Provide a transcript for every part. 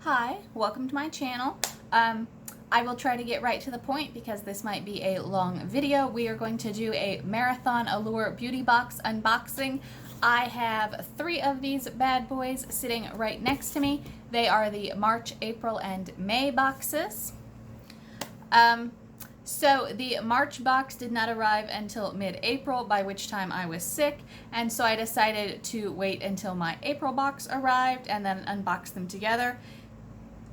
Hi, welcome to my channel. I will try to get right to the point because this might be a long video. We are going to do a marathon Allure beauty box unboxing. I have 3 of these bad boys sitting right next to me. They are the March, April, and May boxes. So the March box did not arrive until mid-April, by which time I was sick, and so I decided to wait until my April box arrived and then unbox them together.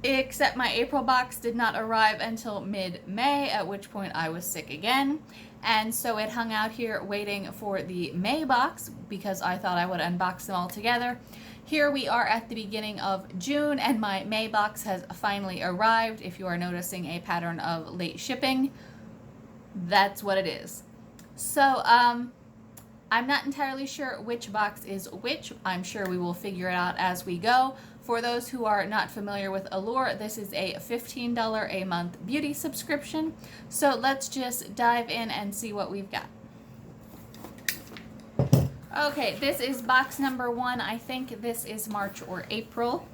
Except my April box did not arrive until mid-May, at which point I was sick again, and so it hung out here waiting for the May box because I thought I would unbox them all together. Here we are at the beginning of June, and my May box has finally arrived. If you are noticing a pattern of late shipping, that's what it is. So, I'm not entirely sure which box is which. I'm sure we will figure it out as we go. For those who are not familiar with Allure, this is a $15 a month beauty subscription. So let's just dive in and see what we've got. Okay, this is box number 1. I think this is March or April.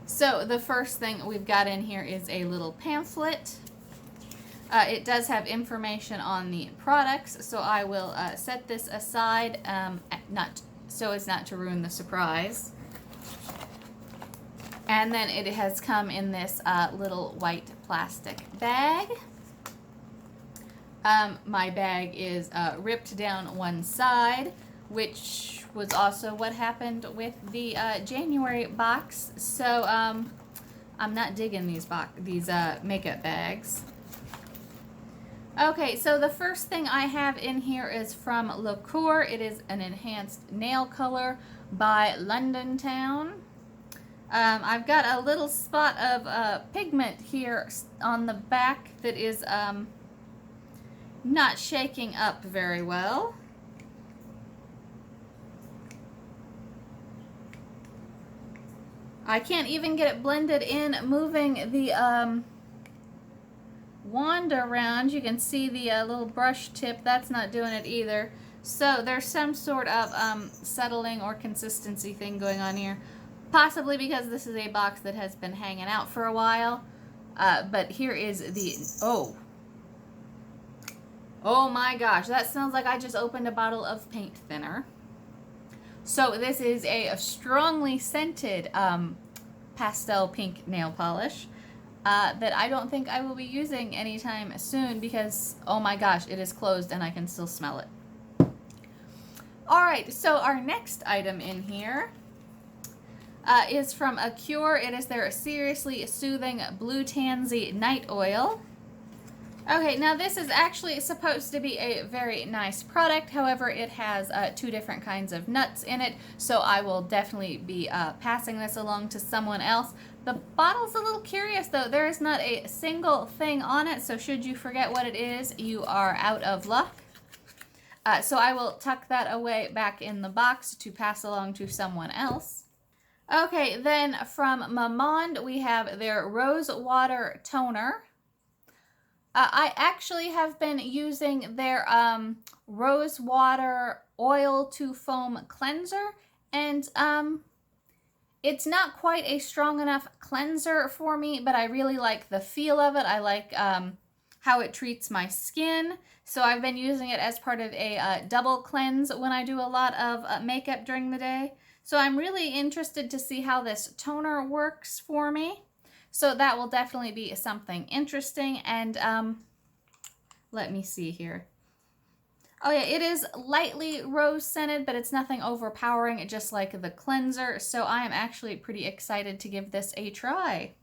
So the first thing we've got in here is a little pamphlet. It does have information on the products, so I will set this aside so as not to ruin the surprise. And then it has come in this little white plastic bag. My bag is ripped down one side, which was also what happened with the January box. So I'm not digging these makeup bags. Okay, so the first thing I have in here is from Allure. It is an enhanced nail color by London Town. I've got a little spot of pigment here on the back that is not shaking up very well. I can't even get it blended in moving the wand around. You can see the little brush tip. That's not doing it either. So there's some sort of settling or consistency thing going on here. Possibly because this is a box that has been hanging out for a while. But here is the... Oh my gosh, that smells like I just opened a bottle of paint thinner. So this is a strongly scented pastel pink nail polish. That I don't think I will be using anytime soon because, oh my gosh, it is closed and I can still smell it. Alright, so our next item in here is from Allure. It is their Seriously Soothing Blue Tansy Night Oil. Okay, now this is actually supposed to be a very nice product. However, it has 2 different kinds of nuts in it, so I will definitely be passing this along to someone else. The bottle's a little curious, though. There is not a single thing on it, so should you forget what it is, you are out of luck. So I will tuck that away back in the box to pass along to someone else. Okay, then from Mamonde, we have their Rose Water Toner. I actually have been using their Rose Water Oil to Foam Cleanser, and it's not quite a strong enough cleanser for me, but I really like the feel of it. I like how it treats my skin, so I've been using it as part of a double cleanse when I do a lot of makeup during the day. So I'm really interested to see how this toner works for me. So that will definitely be something interesting. And let me see here. Oh yeah, it is lightly rose scented, but it's nothing overpowering, just like the cleanser. So I am actually pretty excited to give this a try.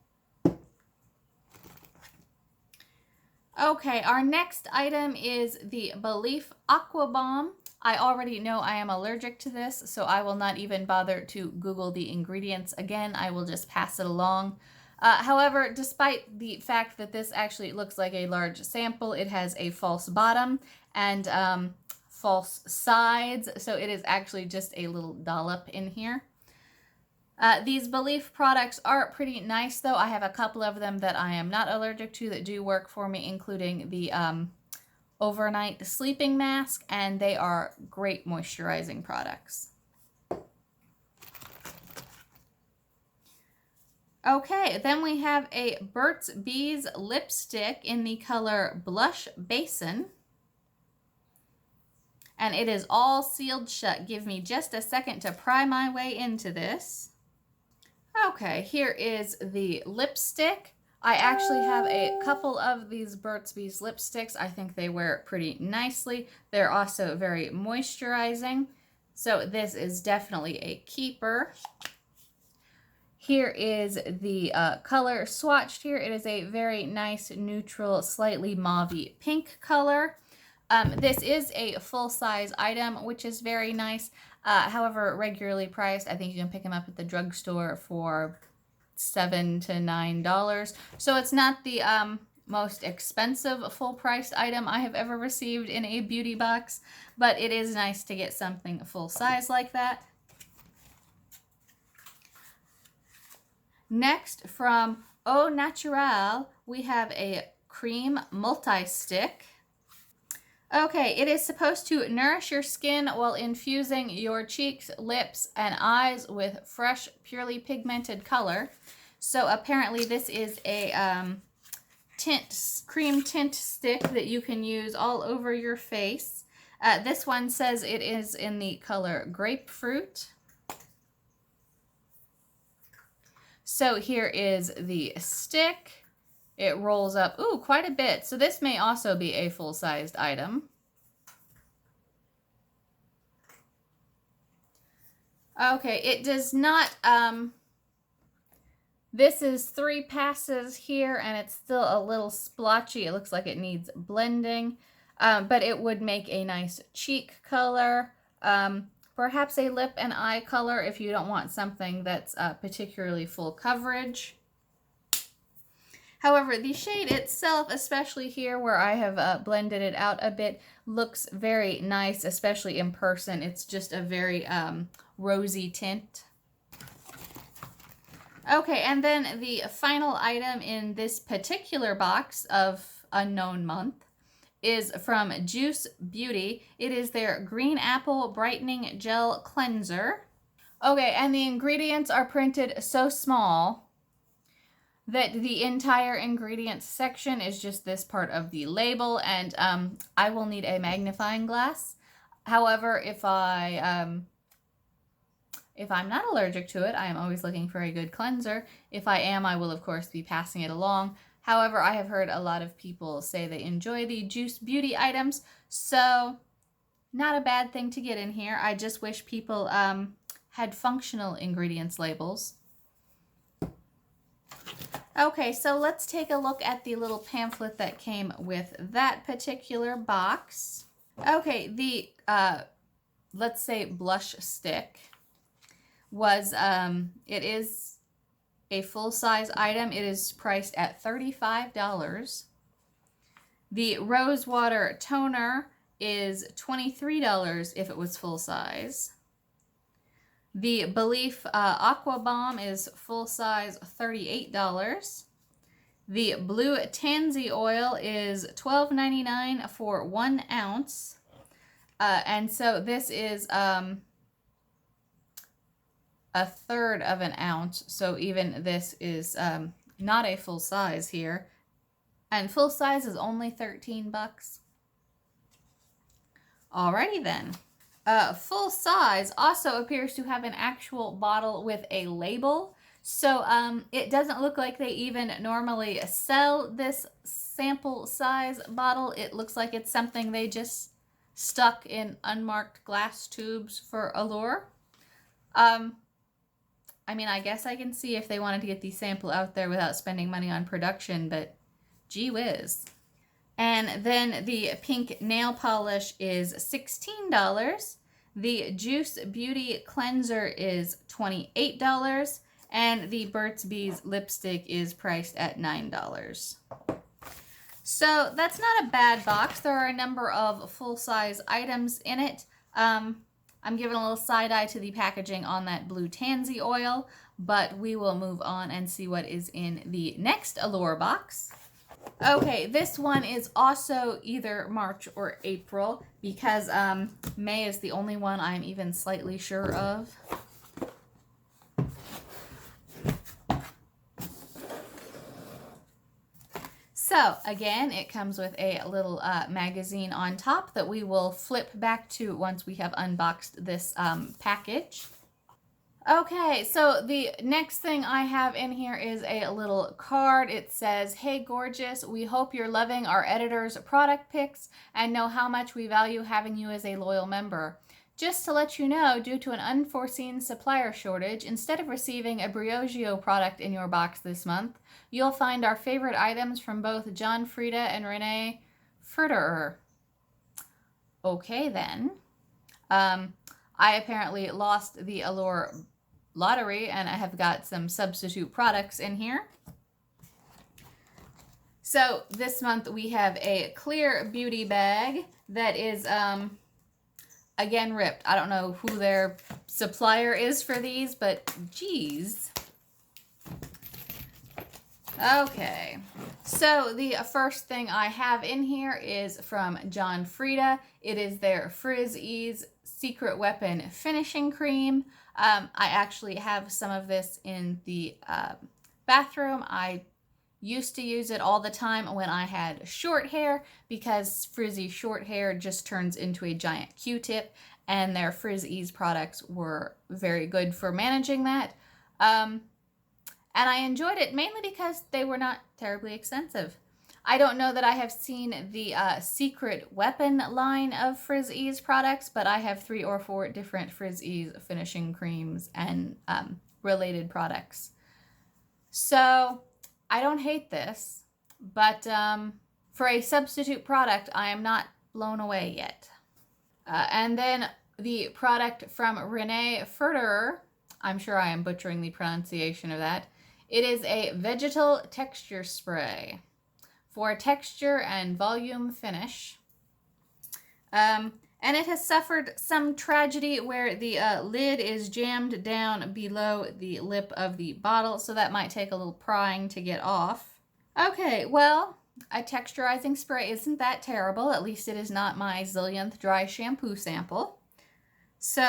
Okay, our next item is the Belif Aqua Bomb. I already know I am allergic to this, so I will not even bother to Google the ingredients again. I will just pass it along. However, despite the fact that this actually looks like a large sample, it has a false bottom and false sides, so it is actually just a little dollop in here. These Belif products are pretty nice, though. I have a couple of them that I am not allergic to that do work for me, including the overnight sleeping mask, and they are great moisturizing products. Okay, then we have a Burt's Bees lipstick in the color Blush Basin. And it is all sealed shut. Give me just a second to pry my way into this. Okay, here is the lipstick. I actually have a couple of these Burt's Bees lipsticks. I think they wear pretty nicely. They're also very moisturizing. So this is definitely a keeper. Here is the color swatched here. It is a very nice, neutral, slightly mauve-y pink color. This is a full-size item, which is very nice. However, regularly priced. I think you can pick them up at the drugstore for $7 to $9. So it's not the most expensive full-priced item I have ever received in a beauty box, but it is nice to get something full-size like that. Next, from Au Naturel, we have a cream multi-stick. Okay, it is supposed to nourish your skin while infusing your cheeks, lips, and eyes with fresh, purely pigmented color. So apparently this is a cream tint stick that you can use all over your face. This one says it is in the color Grapefruit. So here is the stick. It rolls up, quite a bit. So this may also be a full-sized item. Okay, it does not, this is 3 passes here, and it's still a little splotchy. It looks like it needs blending, but it would make a nice cheek color. Perhaps a lip and eye color if you don't want something that's particularly full coverage. However, the shade itself, especially here where I have blended it out a bit, looks very nice, especially in person. It's just a very rosy tint. Okay, and then the final item in this particular box of Unknown Month is from Juice Beauty. It is their Green Apple Brightening Gel Cleanser. Okay, and the ingredients are printed so small that the entire ingredients section is just this part of the label, and I will need a magnifying glass. However, if I'm not allergic to it, I am always looking for a good cleanser. If I am, I will of course be passing it along. However, I have heard a lot of people say they enjoy the Juice Beauty items, so not a bad thing to get in here. I just wish people had functional ingredients labels. Okay, so let's take a look at the little pamphlet that came with that particular box. Okay, the, let's say blush stick was, it is a full-size item. It is priced at $35. The Rose Water Toner is $23 if it was full-size. The Belief Aqua Bomb is full-size $38. The Blue Tansy Oil is $12.99 for 1 ounce. And so this is a third of an ounce, so even this is not a full size here, and full size is only 13 bucks. Alrighty then. Full size also appears to have an actual bottle with a label, so it doesn't look like they even normally sell this sample size bottle. It looks like it's something they just stuck in unmarked glass tubes for Allure. I mean, I guess I can see if they wanted to get the sample out there without spending money on production, but gee whiz. And then the pink nail polish is $16. The Juice Beauty Cleanser is $28. And the Burt's Bees lipstick is priced at $9. So that's not a bad box. There are a number of full-size items in it. I'm giving a little side eye to the packaging on that Blue Tansy oil, but we will move on and see what is in the next Allure box. Okay, this one is also either March or April because May is the only one I'm even slightly sure of. So again, it comes with a little magazine on top that we will flip back to once we have unboxed this package. Okay, so the next thing I have in here is a little card. It says, "Hey gorgeous, we hope you're loving our editor's product picks and know how much we value having you as a loyal member. Just to let you know, due to an unforeseen supplier shortage, instead of receiving a Briogeo product in your box this month, you'll find our favorite items from both John Frieda and Renee Furterer." Okay then. I apparently lost the Allure lottery and I have got some substitute products in here. So this month we have a clear beauty bag that is again ripped. I don't know who their supplier is for these, but geez. Okay, so the first thing I have in here is from John Frieda. It is their Frizz Ease Secret Weapon Finishing Cream. I actually have some of this in the bathroom. I used to use it all the time when I had short hair because frizzy short hair just turns into a giant Q-tip, and their Frizz Ease products were very good for managing that. And I enjoyed it mainly because they were not terribly expensive. I don't know that I have seen the Secret Weapon line of Frizz Ease products, but I have 3 or 4 different Frizz Ease finishing creams and related products. So I don't hate this, but for a substitute product, I am not blown away yet. And then the product from Renee Furterer, I'm sure I am butchering the pronunciation of that. It is a vegetal texture spray for texture and volume finish. And it has suffered some tragedy where the lid is jammed down below the lip of the bottle, so that might take a little prying to get off. Okay, well, a texturizing spray isn't that terrible. At least it is not my zillionth dry shampoo sample. So,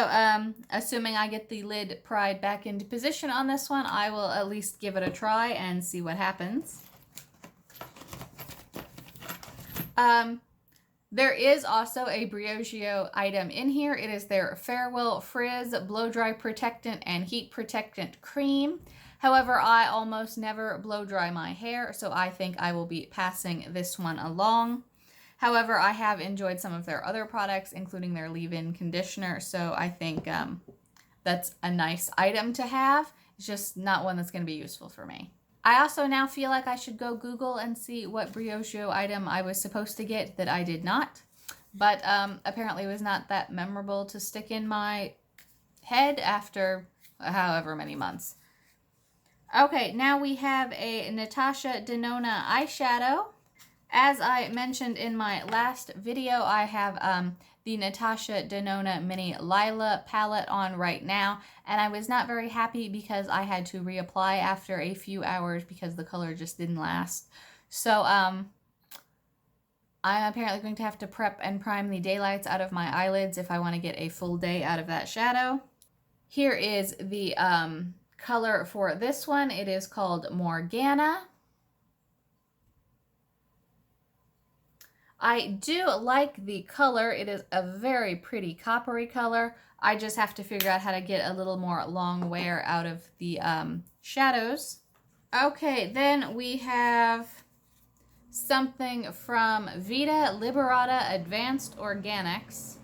assuming I get the lid pried back into position on this one, I will at least give it a try and see what happens. There is also a Briogeo item in here. It is their Farewell Frizz Blow Dry Protectant and Heat Protectant Cream. However, I almost never blow dry my hair, so I think I will be passing this one along. However, I have enjoyed some of their other products, including their leave-in conditioner, so I think that's a nice item to have. It's just not one that's going to be useful for me. I also now feel like I should go Google and see what Briogeo item I was supposed to get that I did not. But apparently it was not that memorable to stick in my head after however many months. Okay, now we have a Natasha Denona eyeshadow. As I mentioned in my last video, I have the Natasha Denona Mini Lila palette on right now, and I was not very happy because I had to reapply after a few hours because the color just didn't last. So I'm apparently going to have to prep and prime the daylights out of my eyelids if I want to get a full day out of that shadow. Here is the color for this one. It is called Morgana. I do like the color. It is a very pretty coppery color. I just have to figure out how to get a little more long wear out of the shadows. Okay, then we have something from Vita Liberata Advanced Organics.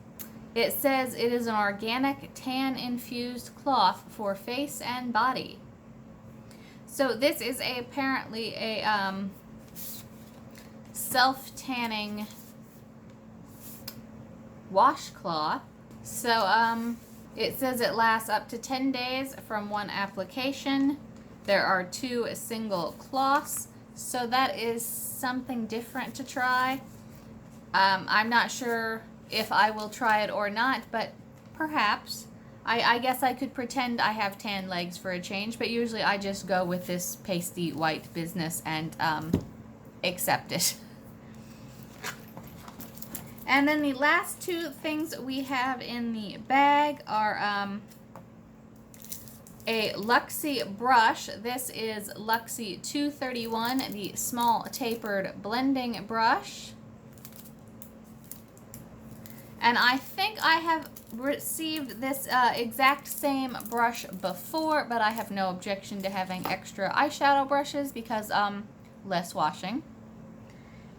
It says it is an organic tan-infused cloth for face and body. So this is apparently a self-tanning washcloth. So it says it lasts up to 10 days from one application. There are 2 single cloths, so that is something different to try. I'm not sure if I will try it or not, but perhaps. I guess I could pretend I have tan legs for a change, but usually I just go with this pasty white business and accept it. And then the last 2 things we have in the bag are a Luxie brush. This is Luxie 231, the small tapered blending brush. And I think I have received this exact same brush before, but I have no objection to having extra eyeshadow brushes because less washing.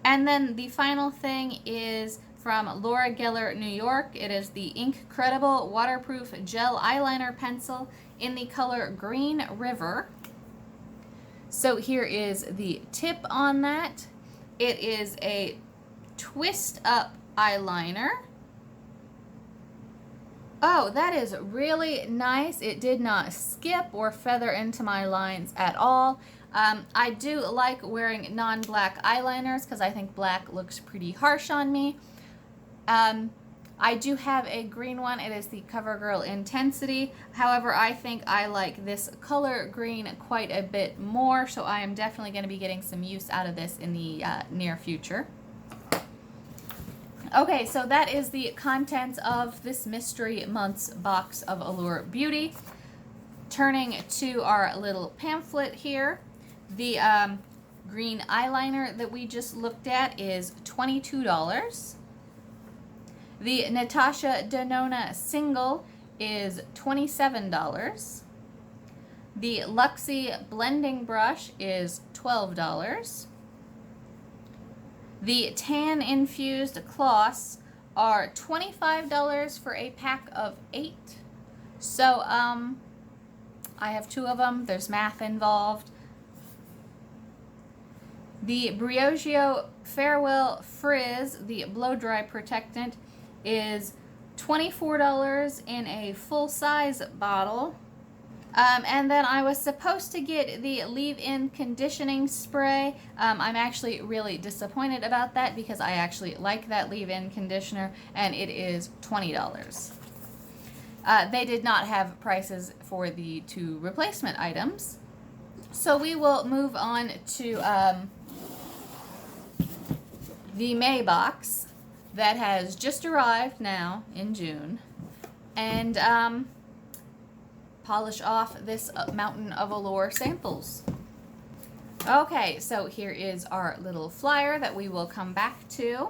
And then the final thing is from Laura Geller, New York. It is the Incredible Waterproof Gel Eyeliner Pencil in the color Green River. So here is the tip on that. It is a twist up eyeliner. Oh, that is really nice. It did not skip or feather into my lines at all. I do like wearing non-black eyeliners because I think black looks pretty harsh on me. I do have a green one. It is the CoverGirl Intensity. However, I think I like this color green quite a bit more, so I am definitely going to be getting some use out of this in the near future. Okay, so that is the contents of this Mystery Months box of Allure Beauty. Turning to our little pamphlet here, the green eyeliner that we just looked at is $22. The Natasha Denona single is $27. The Luxie blending brush is $12. The tan infused cloths are $25 for a pack of 8. So I have 2 of them. There's math involved. The Briogeo Farewell Frizz, the blow dry protectant, is $24 in a full-size bottle. And then I was supposed to get the leave-in conditioning spray. I'm actually really disappointed about that because I actually like that leave-in conditioner, and it is $20. They did not have prices for the 2 replacement items. So we will move on to the May box that has just arrived now in June. And polish off this mountain of Allure samples. Okay, so here is our little flyer that we will come back to.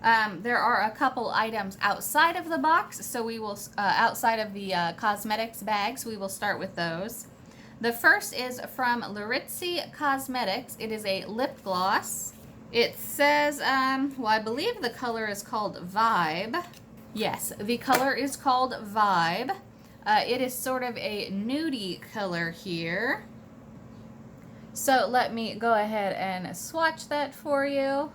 There are a couple items outside of the box, so we will, outside of the cosmetics bags, we will start with those. The first is from Laritzi Cosmetics. It is a lip gloss. It says, well, I believe the color is called Vibe. Yes, the color is called Vibe. It is sort of a nudie color here. So let me go ahead and swatch that for you.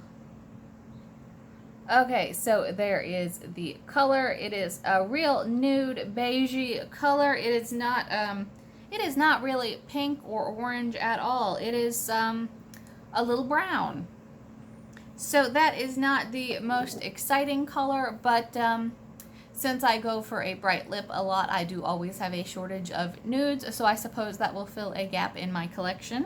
Okay, so there is the color. It is a real nude beigey color. It is not really pink or orange at all. It is a little brown. So that is not the most exciting color, but since I go for a bright lip a lot, I do always have a shortage of nudes, so I suppose that will fill a gap in my collection.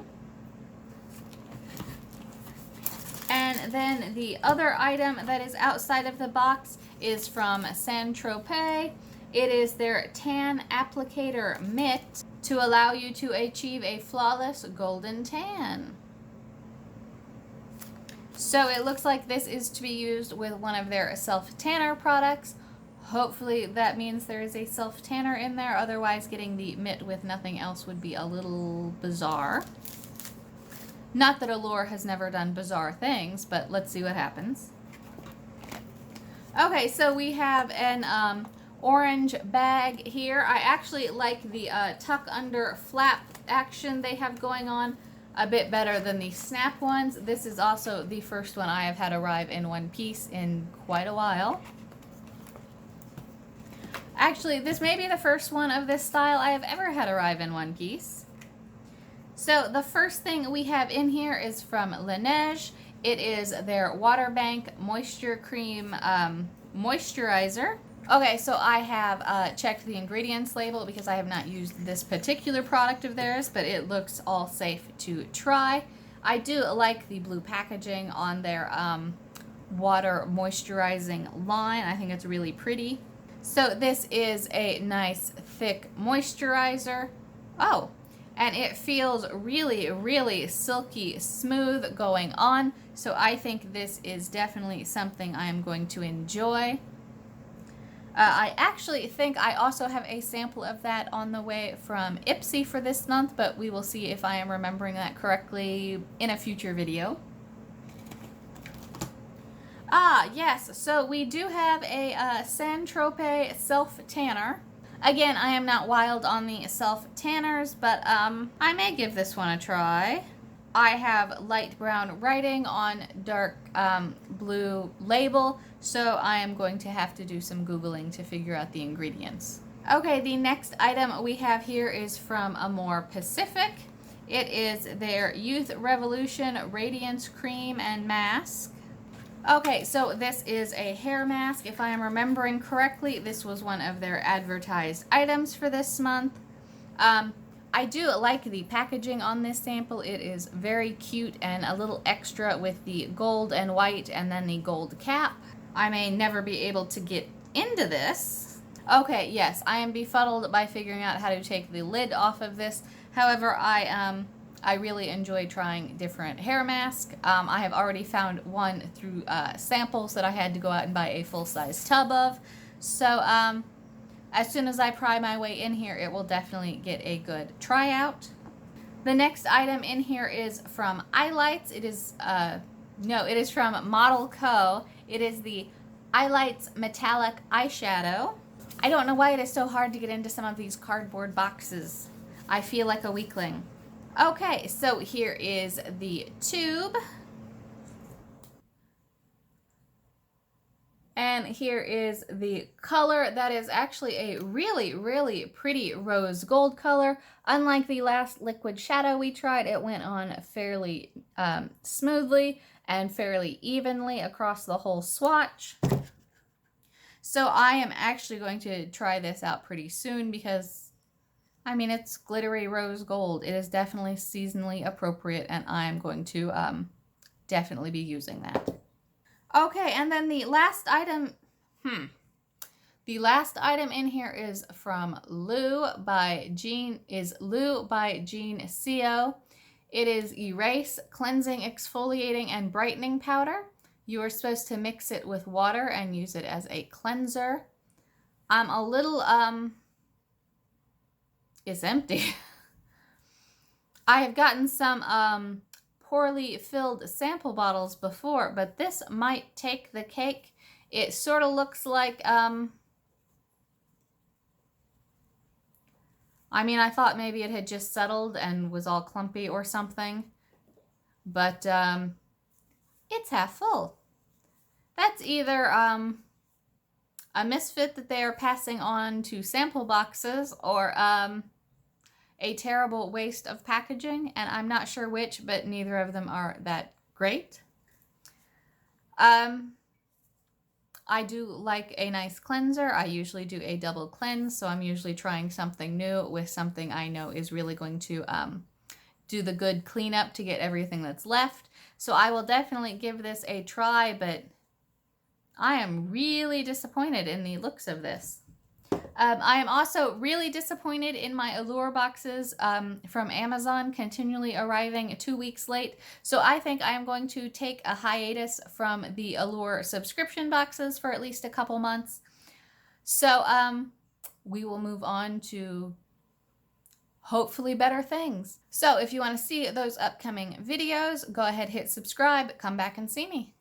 And then the other item that is outside of the box is from Saint-Tropez. It is their Tan Applicator Mitt to allow you to achieve a flawless golden tan. So it looks like this is to be used with one of their self-tanner products. Hopefully that means there is a self-tanner in there. Otherwise, getting the mitt with nothing else would be a little bizarre. Not that Allure has never done bizarre things, but let's see what happens. Okay, so we have an orange bag here. I actually like the tuck under flap action they have going on a bit better than the snap ones. This is also the first one I have had arrive in one piece in quite a while. Actually, this may be the first one of this style I have ever had arrive in one piece. So the first thing we have in here is from Laneige. It is their Water Bank Moisture Cream Moisturizer. Okay, so I have checked the ingredients label because I have not used this particular product of theirs, but it looks all safe to try. I do like the blue packaging on their water moisturizing line. I think it's really pretty. So this is a nice thick moisturizer. Oh, and it feels really, really silky smooth going on. So I think this is definitely something I am going to enjoy. I actually think I also have a sample of that on the way from Ipsy for this month, but we will see if I am remembering that correctly in a future video. Ah, yes, so we do have a Saint-Tropez self-tanner. Again, I am not wild on the self-tanners, but I may give this one a try. I have light brown writing on dark blue label, so I am going to have to do some Googling to figure out the ingredients. Okay, the next item we have here is from Amore Pacific. It is their Youth Revolution Radiance Cream and Mask. Okay, so this is a hair mask. If I am remembering correctly, this was one of their advertised items for this month. I do like the packaging on this sample. It is very cute and a little extra with the gold and white and then the gold cap. I may never be able to get into this. Okay, yes, I am befuddled by figuring out how to take the lid off of this. However, I really enjoy trying different hair masks. I have already found one through samples that I had to go out and buy a full-size tub of. So as soon as I pry my way in here, it will definitely get a good tryout. The next item in here is from Eyelights. It is, no, it is from Model Co. It is the Eyelights Metallic Eyeshadow. I don't know why it is so hard to get into some of these cardboard boxes. I feel like a weakling. Okay, so here is the tube. And here is the color. That is actually a really, really pretty rose gold color. Unlike the last liquid shadow we tried, it went on fairly smoothly and fairly evenly across the whole swatch. So I am actually going to try this out pretty soon because, I mean, it's glittery rose gold. It is definitely seasonally appropriate, and I am going to definitely be using that. Okay, and then the last item, the last item in here is from Lou by Jean Co. It is Erase Cleansing, Exfoliating, and Brightening Powder. You are supposed to mix it with water and use it as a cleanser. I'm a little, it's empty. I have gotten some, poorly filled sample bottles before, but this might take the cake. It sort of looks like, I mean, I thought maybe it had just settled and was all clumpy or something, but it's half full. That's either a misfit that they are passing on to sample boxes or a terrible waste of packaging, and I'm not sure which, but neither of them are that great. I do like a nice cleanser. I usually do a double cleanse, so I'm usually trying something new with something I know is really going to do the good cleanup to get everything that's left. So I will definitely give this a try, but I am really disappointed in the looks of this. I am also really disappointed in my Allure boxes from Amazon continually arriving 2 weeks late. So I think I am going to take a hiatus from the Allure subscription boxes for at least a couple months. So we will move on to hopefully better things. So if you want to see those upcoming videos, go ahead, hit subscribe, come back and see me.